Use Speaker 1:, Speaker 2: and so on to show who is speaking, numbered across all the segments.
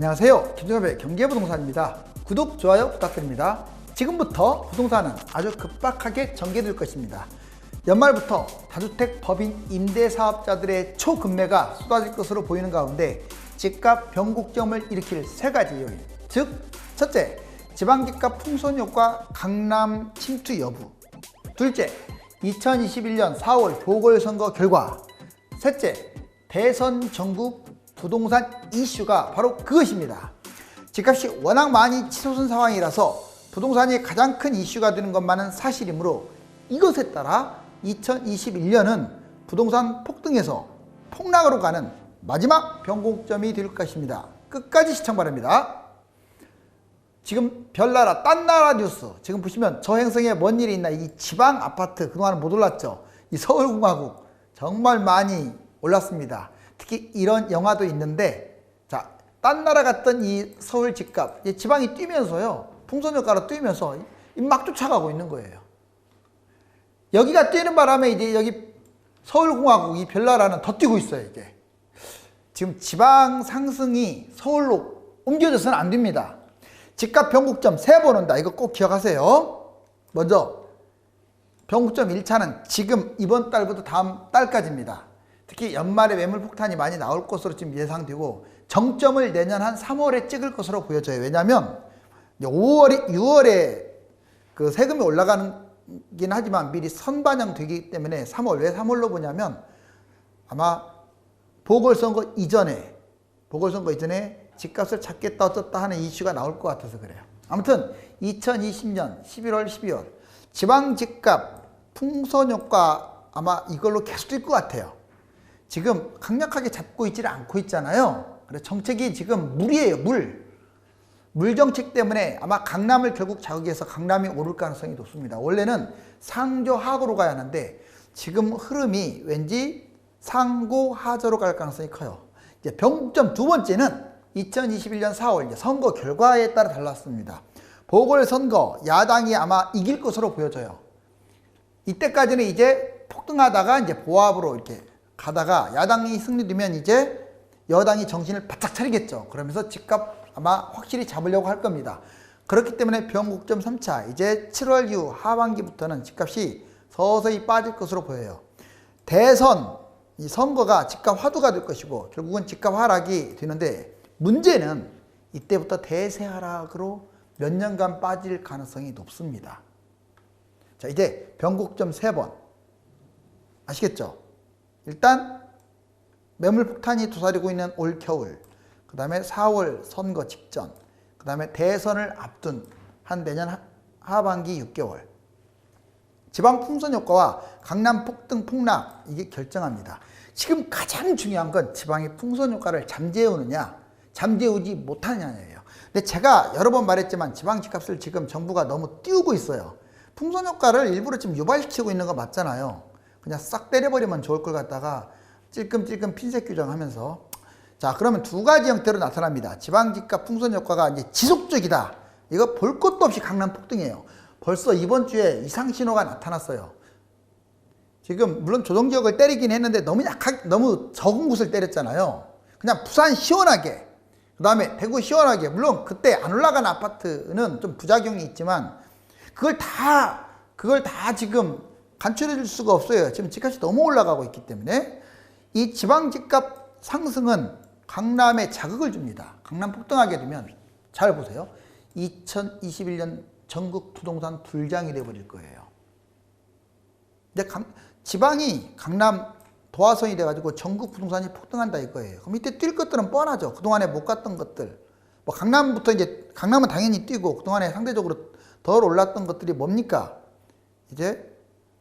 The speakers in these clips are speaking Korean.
Speaker 1: 안녕하세요. 김종엽의 경제부동산입니다. 구독, 좋아요 부탁드립니다. 지금부터 부동산은 아주 급박하게 전개될 것입니다. 연말부터 다주택 법인 임대사업자들의 초급매가 쏟아질 것으로 보이는 가운데 집값 변곡점을 일으킬 세 가지 요인, 즉 첫째, 지방집값 풍선효과 강남 침투 여부, 둘째, 2021년 4월 보궐선거 결과, 셋째, 대선 전국 부동산 이슈가 바로 그것입니다. 집값이 워낙 많이 치솟은 상황이라서 부동산이 가장 큰 이슈가 되는 것만은 사실이므로 이것에 따라 2021년은 부동산 폭등에서 폭락으로 가는 마지막 변곡점이 될 것입니다. 끝까지 시청 바랍니다. 지금 별나라 딴나라 뉴스, 지금 보시면 저행성에 뭔 일이 있나, 이 지방 아파트 그동안 못 올랐죠. 이 서울공화국 정말 많이 올랐습니다. 특히 이런 영화도 있는데, 자, 딴 나라 갔던 이 서울 집값, 지방이 뛰면서요, 풍선효과로 뛰면서 막 쫓아가고 있는 거예요. 여기가 뛰는 바람에 이제 여기 서울공화국 이 별나라는 더 뛰고 있어요. 이게 지금 지방 상승이 서울로 옮겨져서는 안 됩니다. 집값 변곡점 3번 온다. 이거 꼭 기억하세요. 먼저 변곡점 1차는 지금 이번 달부터 다음 달까지입니다. 특히 연말에 매물 폭탄이 많이 나올 것으로 지금 예상되고, 정점을 내년 한 3월에 찍을 것으로 보여져요. 왜냐하면 6월에 그 세금이 올라가긴 하지만 미리 선반영되기 때문에 3월, 왜 3월로 보냐면 아마 보궐선거 이전에 집값을 잡겠다 어쩌다 하는 이슈가 나올 것 같아서 그래요. 아무튼 2020년 11월, 12월 지방 집값 풍선효과 아마 이걸로 계속될 것 같아요. 지금 강력하게 잡고 있지를 않고 있잖아요. 그래서 정책이 지금 물이에요. 물 정책 때문에 아마 강남을 결국 자극해서 강남이 오를 가능성이 높습니다. 원래는 상조 하고로 가야 하는데 지금 흐름이 왠지 상고 하저로 갈 가능성이 커요. 이제 변곡점 두 번째는 2021년 4월 이제 선거 결과에 따라 달랐습니다. 보궐선거 야당이 아마 이길 것으로 보여져요. 이때까지는 이제 폭등하다가 이제 보합으로 이렇게 가다가 야당이 승리되면 이제 여당이 정신을 바짝 차리겠죠. 그러면서 집값 아마 확실히 잡으려고 할 겁니다. 그렇기 때문에 변곡점 3차, 이제 7월 이후 하반기부터는 집값이 서서히 빠질 것으로 보여요. 대선, 이 선거가 집값 화두가 될 것이고 결국은 집값 하락이 되는데, 문제는 이때부터 대세 하락으로 몇 년간 빠질 가능성이 높습니다. 자, 이제 변곡점 3번 아시겠죠? 일단 매물 폭탄이 도사리고 있는 올 겨울, 그 다음에 4월 선거 직전, 그 다음에 대선을 앞둔 한 내년 하반기 6개월, 지방 풍선 효과와 강남 폭등 폭락, 이게 결정합니다. 지금 가장 중요한 건 지방의 풍선 효과를 잠재우느냐 잠재우지 못하느냐예요. 근데 제가 여러 번 말했지만 지방 집값을 지금 정부가 너무 띄우고 있어요. 풍선 효과를 일부러 지금 유발시키고 있는 거 맞잖아요. 그냥 싹 때려버리면 좋을 걸 갖다가 찔끔찔끔 핀셋 규정하면서, 자, 그러면 두 가지 형태로 나타납니다. 지방집값 풍선 효과가 이제 지속적이다. 이거 볼 것도 없이 강남 폭등이에요. 벌써 이번 주에 이상 신호가 나타났어요. 지금 물론 조정지역을 때리긴 했는데 너무 적은 곳을 때렸잖아요. 그냥 부산 시원하게, 그 다음에 대구 시원하게, 물론 그때 안 올라간 아파트는 좀 부작용이 있지만 그걸 다 지금 간추려 줄 수가 없어요. 지금 집값이 너무 올라가고 있기 때문에 이 지방 집값 상승은 강남에 자극을 줍니다. 강남 폭등하게 되면 잘 보세요. 2021년 전국 부동산 불장이 돼버릴 거예요. 근데 지방이 강남 도화선이 돼가지고 전국 부동산이 폭등한다 이거예요. 그럼 이때 뛸 것들은 뻔하죠. 그동안에 못 갔던 것들. 뭐 강남부터 이제, 강남은 당연히 뛰고 그동안에 상대적으로 덜 올랐던 것들이 뭡니까? 이제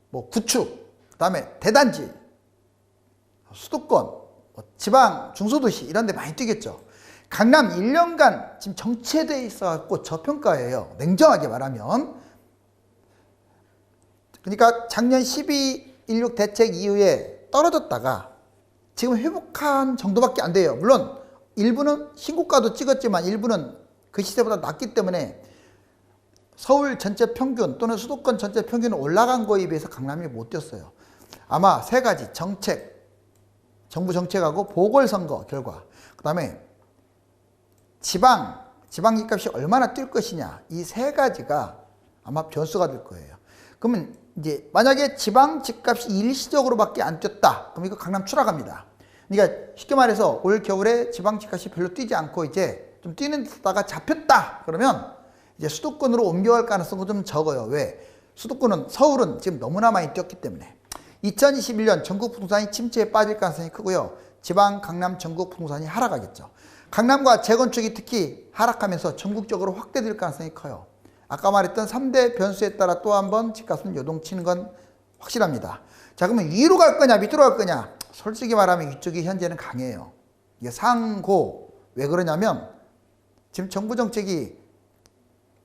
Speaker 1: 뭐 구축, 그 다음에 대단지, 수도권, 뭐 지방, 중소도시 이런 데 많이 뛰겠죠. 강남 1년간 지금 정체되어 있어갖고 저평가예요. 냉정하게 말하면. 그러니까 작년 12.16 대책 이후에 떨어졌다가 지금 회복한 정도밖에 안 돼요. 물론 일부는 신고가도 찍었지만 일부는 그 시세보다 낮기 때문에 서울 전체 평균 또는 수도권 전체 평균은 올라간 거에 비해서 강남이 못 뛰었어요. 아마 세 가지 정책, 정부 정책하고 보궐선거 결과, 그 다음에 지방 집값이 얼마나 뛸 것이냐, 이 세 가지가 아마 변수가 될 거예요. 그러면 이제 만약에 지방 집값이 일시적으로밖에 안 뛰었다, 그럼 이거 강남 추락합니다. 그러니까 쉽게 말해서 올 겨울에 지방 집값이 별로 뛰지 않고 이제 좀 뛰는 데다가 잡혔다, 그러면 이제 수도권으로 옮겨갈 가능성은 좀 적어요. 왜? 수도권은, 서울은 지금 너무나 많이 뛰었기 때문에. 2021년 전국 부동산이 침체에 빠질 가능성이 크고요. 지방, 강남, 전국 부동산이 하락하겠죠. 강남과 재건축이 특히 하락하면서 전국적으로 확대될 가능성이 커요. 아까 말했던 3대 변수에 따라 또 한 번 집값은 요동치는 건 확실합니다. 자, 그러면 위로 갈 거냐 밑으로 갈 거냐? 솔직히 말하면 이쪽이 현재는 강해요. 이게 상고. 왜 그러냐면 지금 정부 정책이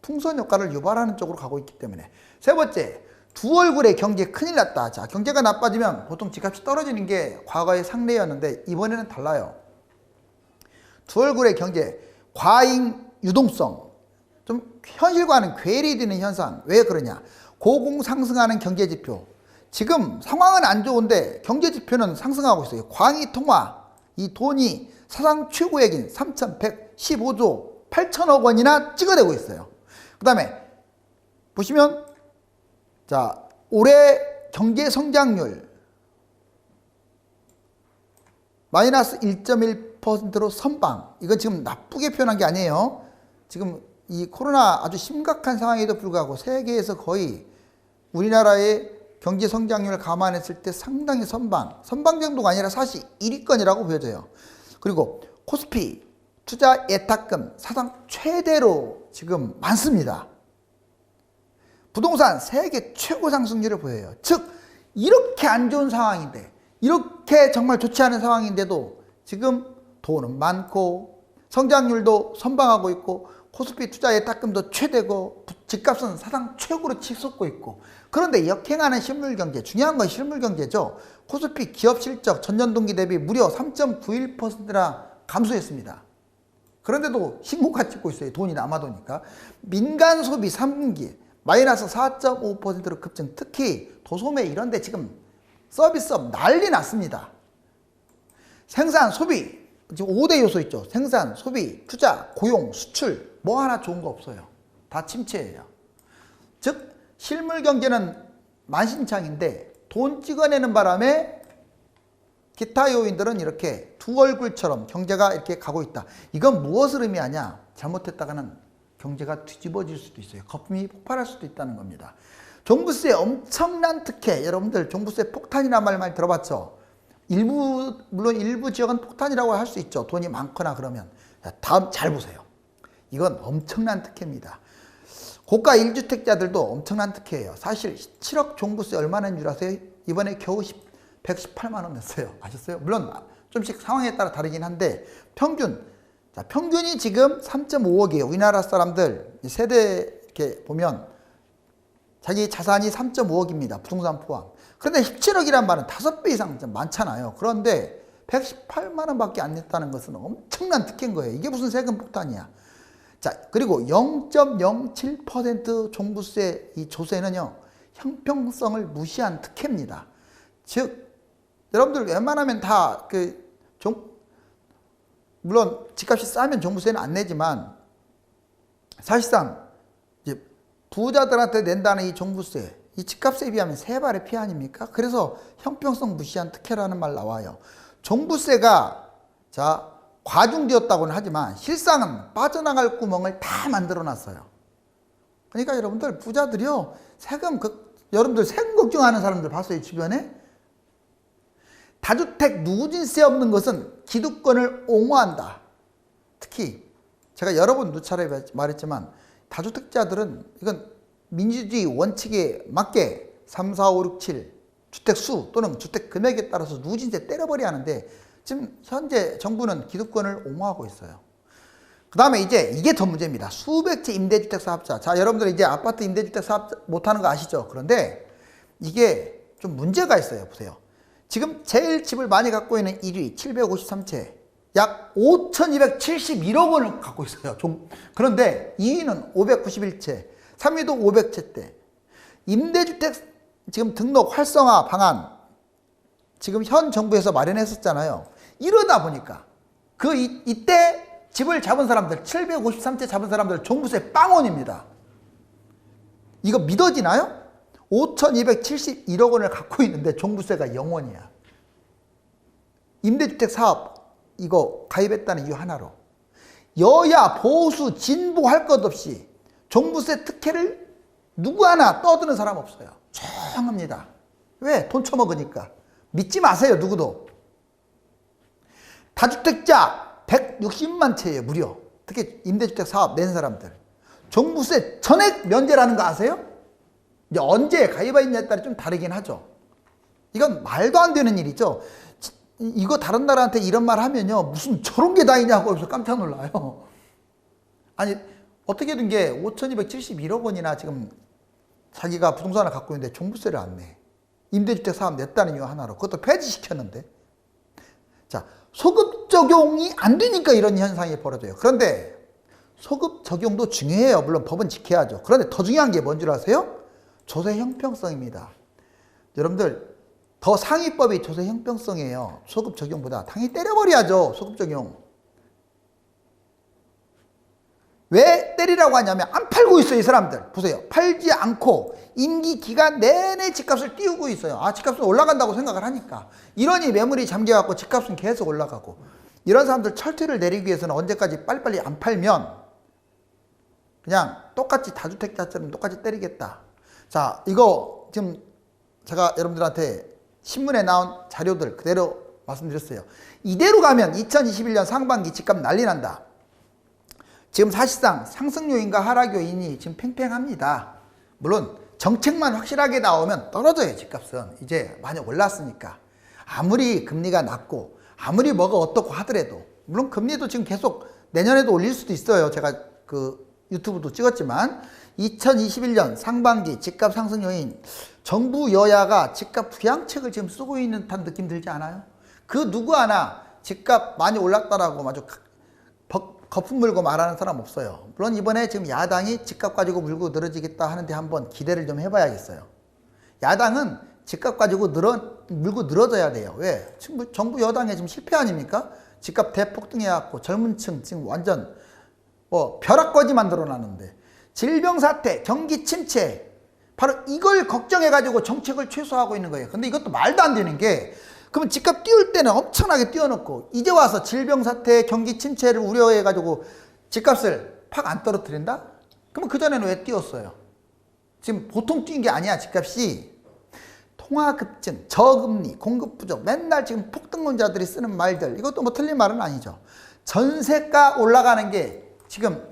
Speaker 1: 풍선 효과를 유발하는 쪽으로 가고 있기 때문에. 세 번째, 두 얼굴의 경제 큰일 났다. 자, 경제가 나빠지면 보통 집값이 떨어지는 게 과거의 상례였는데 이번에는 달라요. 두 얼굴의 경제, 과잉 유동성, 좀 현실과는 괴리되는 현상. 왜 그러냐? 고공상승하는 경제지표. 지금 상황은 안 좋은데 경제지표는 상승하고 있어요. 광의 통화, 이 돈이 사상 최고액인 3,115조 8천억 원이나 찍어대고 있어요. 그 다음에 보시면, 자, 올해 경제 성장률 마이너스 1.1%로 선방. 이건 지금 나쁘게 표현한 게 아니에요. 지금 이 코로나 아주 심각한 상황에도 불구하고 세계에서 거의 우리나라의 경제 성장률을 감안했을 때 상당히 선방 정도가 아니라 사실 1위권이라고 보여져요. 그리고 코스피 투자 예탁금 사상 최대로 지금 많습니다. 부동산 세계 최고 상승률을 보여요. 즉 이렇게 안 좋은 상황인데, 이렇게 정말 좋지 않은 상황인데도 지금 돈은 많고 성장률도 선방하고 있고 코스피 투자 예탁금도 최대고 집값은 사상 최고로 치솟고 있고, 그런데 역행하는 실물경제, 중요한 건 실물경제죠. 코스피 기업 실적 전년 동기 대비 무려 3.91%나 감소했습니다. 그런데도 신고가 찍고 있어요. 돈이 남아도니까. 민간 소비 3분기 마이너스 4.5%로 급증. 특히 도소매 이런 데 지금 서비스업 난리 났습니다. 생산, 소비, 지금 5대 요소 있죠. 생산, 소비, 투자, 고용, 수출, 뭐 하나 좋은 거 없어요. 다 침체예요. 즉 실물 경제는 만신창인데 돈 찍어내는 바람에 기타 요인들은 이렇게 두 얼굴처럼 경제가 이렇게 가고 있다. 이건 무엇을 의미하냐? 잘못했다가는 경제가 뒤집어질 수도 있어요. 거품이 폭발할 수도 있다는 겁니다. 종부세 엄청난 특혜. 여러분들 종부세 폭탄이라는 말 많이 들어봤죠? 물론 일부 지역은 폭탄이라고 할 수 있죠. 돈이 많거나 그러면. 자, 다음 잘 보세요. 이건 엄청난 특혜입니다. 고가 1주택자들도 엄청난 특혜예요. 사실 7억 종부세 얼마나인 줄 아세요? 이번에 겨우 118만 원 냈어요. 아셨어요? 물론 좀씩 상황에 따라 다르긴 한데 평균, 자, 평균이 지금 3.5억이에요. 우리나라 사람들 세대 이렇게 보면 자기 자산이 3.5억입니다. 부동산 포함. 그런데 17억이란 말은 5배 이상 많잖아요. 그런데 118만 원밖에 안 냈다는 것은 엄청난 특혜인 거예요. 이게 무슨 세금 폭탄이야. 자, 그리고 0.07% 종부세 이 조세는요, 형평성을 무시한 특혜입니다. 즉, 여러분들 웬만하면 다 물론 집값이 싸면 종부세는 안 내지만 사실상 이제 부자들한테 낸다는 이 종부세, 이 집값에 비하면 세 발의 피 아닙니까? 그래서 형평성 무시한 특혜라는 말 나와요. 종부세가 자 과중되었다고는 하지만 실상은 빠져나갈 구멍을 다 만들어 놨어요. 그러니까 여러분들 부자들이요, 여러분들 세금 걱정하는 사람들 봤어요? 주변에? 다주택 누진세 없는 것은 기득권을 옹호한다. 특히 제가 여러 번 누차례 말했지만 다주택자들은 이건 민주주의 원칙에 맞게 3, 4, 5, 6, 7 주택 수 또는 주택 금액에 따라서 누진세 때려버려야 하는데 지금 현재 정부는 기득권을 옹호하고 있어요. 그 다음에 이제 이게 더 문제입니다. 수백 채 임대주택 사업자. 자, 여러분들 이제 아파트 임대주택 사업 못하는 거 아시죠? 그런데 이게 좀 문제가 있어요. 보세요. 지금 제일 집을 많이 갖고 있는 1위 753채 약 5,271억 원을 갖고 있어요. 그런데 2위는 591채, 3위도 500채대. 임대주택 지금 등록 활성화 방안 지금 현 정부에서 마련했었잖아요. 이러다 보니까 이때 집을 잡은 사람들, 753채 잡은 사람들 종부세 빵원입니다. 이거 믿어지나요? 5,271억 원을 갖고 있는데 종부세가 0원이야. 임대주택 사업 이거 가입했다는 이유 하나로. 여야 보수 진보 할 것 없이 종부세 특혜를 누구 하나 떠드는 사람 없어요. 조용합니다. 왜? 돈 처먹으니까. 믿지 마세요, 누구도. 다주택자 160만 채예요, 무려. 특히 임대주택 사업 낸 사람들. 종부세 전액 면제라는 거 아세요? 이제 언제 가입하였냐에 따라 좀 다르긴 하죠. 이건 말도 안 되는 일이죠. 이거 다른 나라한테 이런 말 하면요, 무슨 저런 게 다 있냐고 해서 깜짝 놀라요. 아니, 어떻게 된 게 5,271억 원이나 지금 자기가 부동산을 갖고 있는데 종부세를 안 내. 임대주택 사업 냈다는 이유 하나로. 그것도 폐지시켰는데. 자, 소급 적용이 안 되니까 이런 현상이 벌어져요. 그런데 소급 적용도 중요해요. 물론 법은 지켜야죠. 그런데 더 중요한 게 뭔 줄 아세요? 조세 형평성입니다. 여러분들, 더 상위법이 조세 형평성이에요. 소급 적용보다. 당연히 때려버려야죠. 소급 적용. 왜 때리라고 하냐면 안 팔고 있어요, 이 사람들. 보세요. 팔지 않고 임기 기간 내내 집값을 띄우고 있어요. 아, 집값은 올라간다고 생각을 하니까. 이러니 매물이 잠겨갖고 집값은 계속 올라가고. 이런 사람들 철퇴를 내리기 위해서는 언제까지 빨리빨리 안 팔면 그냥 똑같이 다주택자처럼 똑같이 때리겠다. 자, 이거 지금 제가 여러분들한테 신문에 나온 자료들 그대로 말씀드렸어요. 이대로 가면 2021년 상반기 집값 난리 난다. 지금 사실상 상승 요인과 하락 요인이 지금 팽팽합니다. 물론 정책만 확실하게 나오면 떨어져요, 집값은. 이제 많이 올랐으니까. 아무리 금리가 낮고 아무리 뭐가 어떻고 하더라도, 물론 금리도 지금 계속 내년에도 올릴 수도 있어요. 제가 그 유튜브도 찍었지만 2021년 상반기 집값 상승 요인, 정부 여야가 집값 부양책을 지금 쓰고 있는 듯한 느낌 들지 않아요? 그 누구 하나 집값 많이 올랐다라고 아주 거품 물고 말하는 사람 없어요. 물론 이번에 지금 야당이 집값 가지고 물고 늘어지겠다 하는데 한번 기대를 좀 해봐야겠어요. 야당은 집값 가지고 물고 늘어져야 돼요. 왜? 정부 여당의 지금 실패 아닙니까? 집값 대폭등해갖고 젊은 층 지금 완전 벼락거지 만들어놨는데, 질병 사태, 경기 침체, 바로 이걸 걱정해가지고 정책을 최소화하고 있는 거예요. 근데 이것도 말도 안 되는 게, 그러면 집값 띄울 때는 엄청나게 띄워놓고 이제 와서 질병 사태, 경기 침체를 우려해가지고 집값을 팍 안 떨어뜨린다? 그러면 그전에는 왜 띄웠어요? 지금 보통 뛴 게 아니야, 집값이. 통화급증, 저금리, 공급 부족, 맨날 지금 폭등론자들이 쓰는 말들, 이것도 뭐 틀린 말은 아니죠. 전세가 올라가는 게 지금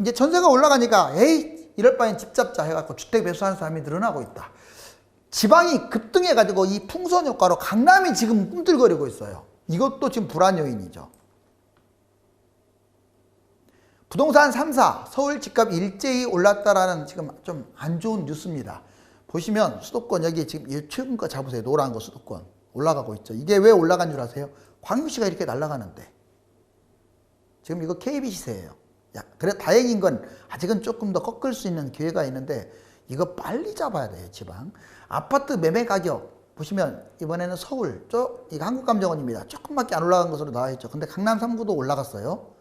Speaker 1: 이제 전세가 올라가니까 에이 이럴 바엔 집 잡자 해갖고 주택 매수하는 사람이 늘어나고 있다. 지방이 급등해가지고 이 풍선 효과로 강남이 지금 꿈틀거리고 있어요. 이것도 지금 불안 요인이죠. 부동산 3사 서울 집값 일제히 올랐다라는 지금 좀 안 좋은 뉴스입니다. 보시면 수도권 여기 지금 최근 거 잡으세요. 노란 거 수도권 올라가고 있죠. 이게 왜 올라간 줄 아세요? 광유시가 이렇게 날아가는데. 지금 이거 KB시세예요. 그래 다행인 건 아직은 조금 더 꺾을 수 있는 기회가 있는데 이거 빨리 잡아야 돼요, 지방. 아파트 매매 가격 보시면 이번에는 서울, 이거 한국감정원입니다. 조금밖에 안 올라간 것으로 나와 있죠. 근데 강남 3구도 올라갔어요.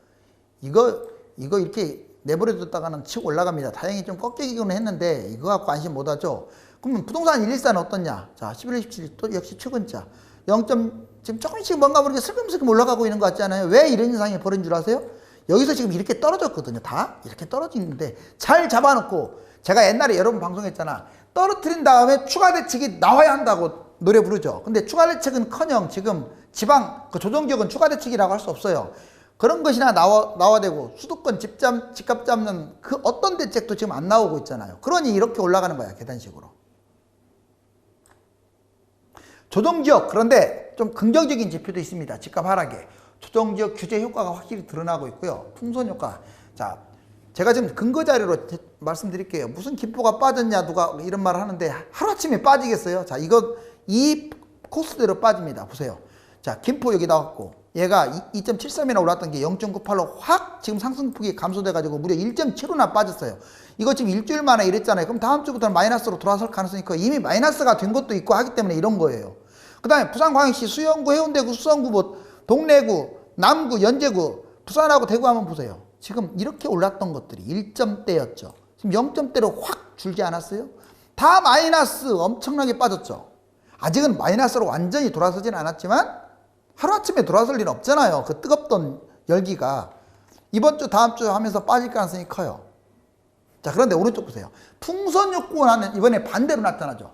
Speaker 1: 이거 이렇게 내버려뒀다가는 치고 올라갑니다. 다행히 좀 꺾이기는 했는데 이거 갖고 안심 못하죠. 그러면 부동산 114는 어떻냐? 자, 11월 17일 또 역시 최근자 0. 지금 조금씩 뭔가 모르게 슬금슬금 올라가고 있는 것 같지 않아요? 왜 이런 현상이 벌어진 줄 아세요? 여기서 지금 이렇게 떨어졌거든요. 다 이렇게 떨어지는데 잘 잡아놓고, 제가 옛날에 여러분 방송했잖아. 떨어뜨린 다음에 추가 대책이 나와야 한다고 노래 부르죠. 근데 추가 대책은커녕 지금 지방 그 조정지역은 추가 대책이라고 할 수 없어요. 그런 것이나 나와대고 수도권 집값 잡는 그 어떤 대책도 지금 안 나오고 있잖아요. 그러니 이렇게 올라가는 거야, 계단식으로. 조정지역, 그런데 좀 긍정적인 지표도 있습니다. 집값 하락에. 조정지역 규제 효과가 확실히 드러나고 있고요. 풍선 효과. 자, 제가 지금 근거 자료로 말씀드릴게요. 무슨 김포가 빠졌냐, 누가 이런 말을 하는데 하루아침에 빠지겠어요? 자, 이 코스대로 빠집니다. 보세요. 자, 김포 여기 나왔고, 얘가 2.73이나 올랐던 게 0.98로 확 지금 상승폭이 감소돼가지고 무려 1.75나 빠졌어요. 이거 지금 일주일 만에 이랬잖아요. 그럼 다음 주부터는 마이너스로 돌아설 가능성이 있고, 이미 마이너스가 된 것도 있고 하기 때문에 이런 거예요. 그 다음에 부산광역시 수영구, 해운대구, 수성구, 동래구, 남구, 연제구, 부산하고 대구 한번 보세요. 지금 이렇게 올랐던 것들이 1점대였죠. 지금 0점대로 확 줄지 않았어요? 다 마이너스 엄청나게 빠졌죠. 아직은 마이너스로 완전히 돌아서진 않았지만 하루아침에 돌아설 일은 없잖아요. 그 뜨겁던 열기가 이번 주 다음 주 하면서 빠질 가능성이 커요. 자, 그런데 오른쪽 보세요. 풍선 욕구는 이번에 반대로 나타나죠.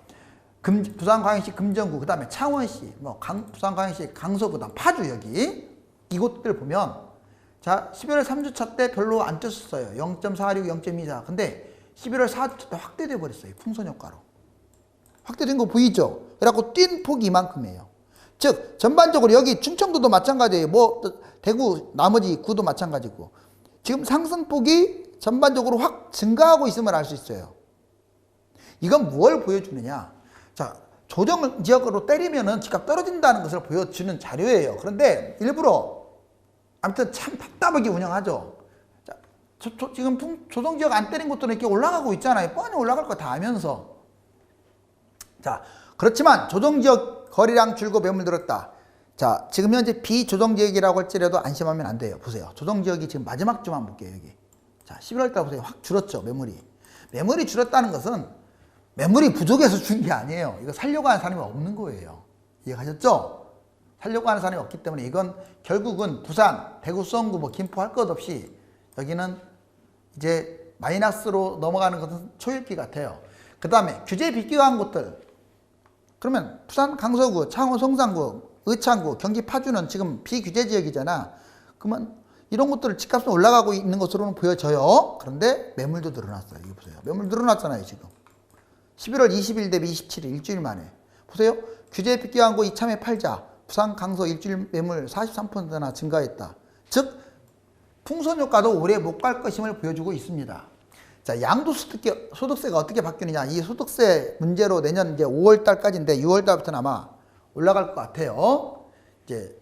Speaker 1: 부산광역시 금정구, 그 다음에 창원시, 부산광역시 강서구, 다음 파주 여기 이곳들 보면 자 11월 3주차 때 별로 안 쪘었어요. 0.46, 0.24. 근데 11월 4주차 때 확대돼 버렸어요. 풍선 효과로. 확대된 거 보이죠? 그래갖고 뛴 폭이 이만큼이에요. 즉 전반적으로 여기 충청도도 마찬가지예요. 뭐 대구 나머지 구도 마찬가지고 지금 상승폭이 전반적으로 확 증가하고 있음을 알 수 있어요. 이건 무엇을 보여주느냐? 자, 조정 지역으로 때리면은 집값 떨어진다는 것을 보여주는 자료예요. 그런데 일부러 아무튼 참 답답하게 운영하죠. 자, 지금 조정 지역 안 때린 것도 이렇게 올라가고 있잖아요. 뻔히 올라갈 거 다 알면서. 자, 그렇지만 조정 지역 거래량 줄고 매물 늘었다. 자, 지금 현재 비조정지역이라고 할지라도 안심하면 안 돼요. 보세요. 조정지역이 지금 마지막 주만 볼게요, 여기. 자, 11월 달 보세요. 확 줄었죠, 매물이. 매물이 줄었다는 것은 매물이 부족해서 준 게 아니에요. 이거 살려고 하는 사람이 없는 거예요. 이해가셨죠? 살려고 하는 사람이 없기 때문에 이건 결국은 부산, 대구, 수원구, 김포 할 것 없이 여기는 이제 마이너스로 넘어가는 것은 초읽기 같아요. 그 다음에 규제 비교한 곳들. 그러면 부산, 강서구, 창원, 성산구, 의창구, 경기 파주는 지금 비규제 지역이잖아. 그러면 이런 것들을 집값은 올라가고 있는 것으로는 보여져요. 그런데 매물도 늘어났어요. 이거 보세요. 매물 늘어났잖아요, 지금. 11월 20일 대비 27일, 일주일 만에. 보세요. 규제 비교한 곳 이참에 팔자. 부산, 강서 일주일 매물 43%나 증가했다. 즉, 풍선 효과도 오래 못 갈 것임을 보여주고 있습니다. 자, 양도소득세가 어떻게 바뀌느냐. 이 소득세 문제로 내년 이제 5월 달까지인데 6월 달부터는 아마 올라갈 것 같아요. 이제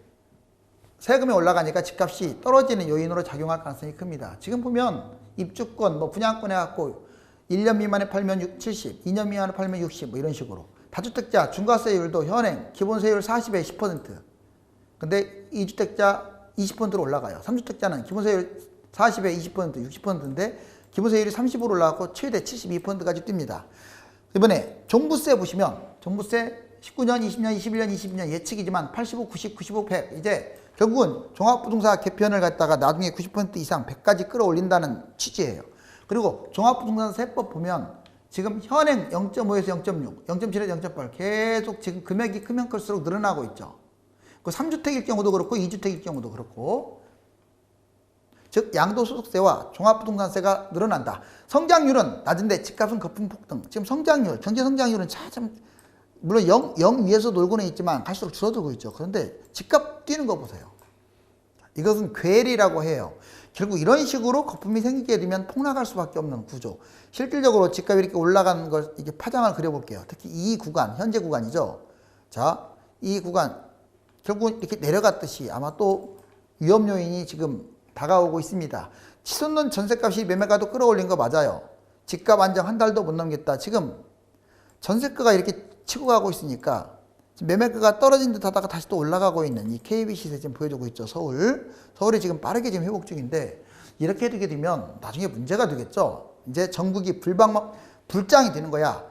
Speaker 1: 세금이 올라가니까 집값이 떨어지는 요인으로 작용할 가능성이 큽니다. 지금 보면 입주권, 분양권 해갖고 1년 미만에 팔면 70, 2년 미만에 팔면 60, 이런 식으로. 다주택자 중과세율도 현행 기본세율 40에 10%. 근데 2주택자 20%로 올라가요. 3주택자는 기본세율 40에 20%, 60%인데 기본세율이 30으로 올라가고 최대 72%까지 뜁니다. 이번에 종부세 보시면 종부세 19년, 20년, 21년, 22년 예측이지만 85, 90, 95, 100 이제 결국은 종합부동산 개편을 갖다가 나중에 90% 이상 100까지 끌어올린다는 취지예요. 그리고 종합부동산 세법 보면 지금 현행 0.5에서 0.6, 0.7에서 0.8 계속 지금 금액이 크면 클수록 늘어나고 있죠. 그 3주택일 경우도 그렇고 2주택일 경우도 그렇고 즉 양도소득세와 종합부동산세가 늘어난다. 성장률은 낮은데 집값은 거품 폭등. 지금 성장률, 경제성장률은 참 물론 0 위에서 놀고는 있지만 갈수록 줄어들고 있죠. 그런데 집값 뛰는 거 보세요. 이것은 괴리라고 해요. 결국 이런 식으로 거품이 생기게 되면 폭락할 수밖에 없는 구조. 실질적으로 집값이 이렇게 올라가는 걸 이게 파장을 그려볼게요. 특히 이 구간, 현재 구간이죠. 자, 이 구간 결국 이렇게 내려갔듯이 아마 또 위험 요인이 지금 다가오고 있습니다. 치솟는 전세값이 매매가도 끌어올린 거 맞아요. 집값 안정 한 달도 못 넘겼다. 지금 전세가가 이렇게 치고 가고 있으니까 매매가가 떨어진 듯 하다가 다시 또 올라가고 있는 이 KB 시세 지금 보여주고 있죠. 서울이 지금 빠르게 지금 회복 중인데 이렇게 되게 되면 나중에 문제가 되겠죠. 이제 전국이 불장이 되는 거야.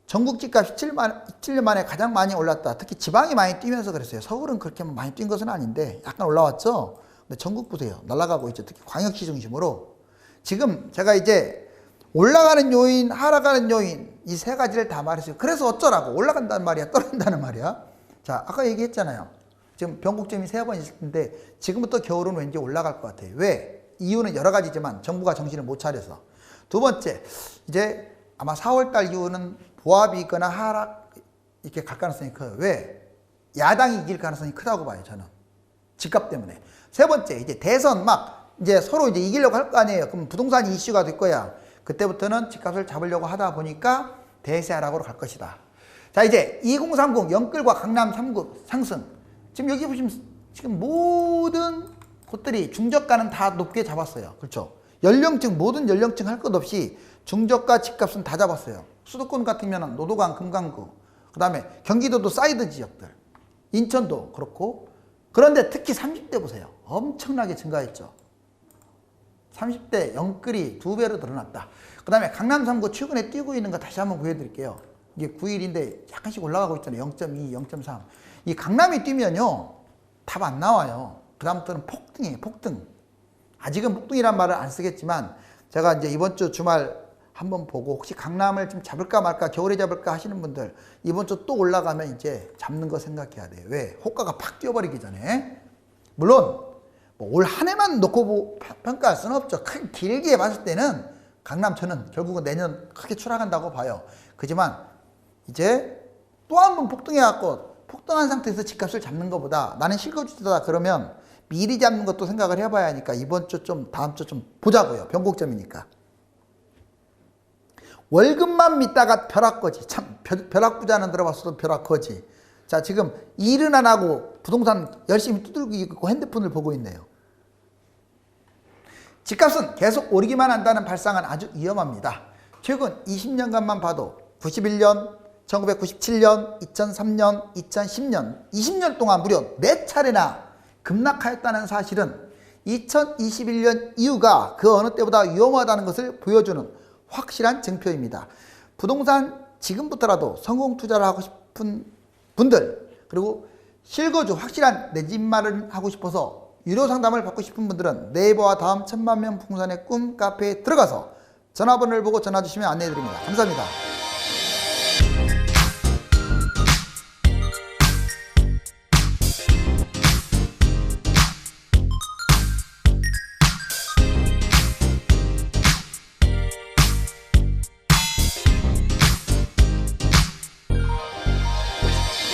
Speaker 1: 전국 집값 17년 만에 가장 많이 올랐다. 특히 지방이 많이 뛰면서 그랬어요. 서울은 그렇게 많이 뛴 것은 아닌데 약간 올라왔죠. 근데 전국 보세요. 날아가고 있죠. 특히 광역시 중심으로. 지금 제가 이제 올라가는 요인, 하락하는 요인 이 세 가지를 다 말했어요. 그래서 어쩌라고 올라간다는 말이야, 떨어진다는 말이야. 자, 아까 얘기했잖아요. 지금 변곡점이 3번 있을 텐데 지금부터 겨울은 왠지 올라갈 것 같아요. 왜? 이유는 여러 가지지만 정부가 정신을 못 차려서. 두 번째, 이제 아마 4월달 이후는 보합이 있거나 하락 이렇게 갈 가능성이 커요. 왜? 야당이 이길 가능성이 크다고 봐요, 저는. 집값 때문에. 세 번째, 이제 대선 이제 서로 이제 이기려고 할 거 아니에요. 그럼 부동산이 이슈가 될 거야. 그때부터는 집값을 잡으려고 하다 보니까 대세 하락으로 갈 것이다. 자, 이제 2030 영끌과 강남 3구 상승. 지금 여기 보시면 지금 모든 곳들이 중저가는 다 높게 잡았어요. 그렇죠? 연령층, 모든 연령층 할 것 없이 중저가 집값은 다 잡았어요. 수도권 같으면 노도강, 금강구, 그 다음에 경기도도 사이드 지역들, 인천도 그렇고. 그런데 특히 30대 보세요. 엄청나게 증가했죠. 30대 영끌이 2배로 늘어났다. 그 다음에 강남 3구 최근에 뛰고 있는 거 다시 한번 보여드릴게요. 이게 9일인데 약간씩 올라가고 있잖아요. 0.2, 0.3. 이 강남이 뛰면요, 답 안 나와요. 그 다음부터는 폭등이에요, 폭등. 아직은 폭등이란 말을 안 쓰겠지만, 제가 이제 이번 주 주말 한번 보고, 혹시 강남을 좀 잡을까 말까, 겨울에 잡을까 하시는 분들, 이번 주 또 올라가면 이제 잡는 거 생각해야 돼요. 왜? 호가가 팍 뛰어버리기 전에. 물론, 뭐 올 한 해만 놓고 평가할 수는 없죠. 길게 봤을 때는 강남 저는 결국은 내년 크게 추락한다고 봐요. 그지만 이제 또 한 번 폭등해갖고 폭등한 상태에서 집값을 잡는 것보다 나는 실거주자다 그러면 미리 잡는 것도 생각을 해봐야 하니까 이번 주 좀 다음 주 좀 보자고요. 변곡점이니까. 월급만 믿다가 벼락거지. 참 벼락부자는 들어봤어도 벼락거지. 자, 지금 일은 안 하고 부동산 열심히 두들기고 있고 핸드폰을 보고 있네요. 집값은 계속 오르기만 한다는 발상은 아주 위험합니다. 최근 20년간만 봐도 91년, 1997년, 2003년, 2010년, 20년 동안 무려 4차례나 급락하였다는 사실은 2021년 이후가 그 어느 때보다 위험하다는 것을 보여주는 확실한 증표입니다. 부동산 지금부터라도 성공 투자를 하고 싶은 분들, 그리고 실거주 확실한 내 집 마련하고 싶어서 유료 상담을 받고 싶은 분들은 네이버와 다음 1000만 명 부동산의 꿈 카페에 들어가서 전화번호를 보고 전화 주시면 안내해 드립니다. 감사합니다.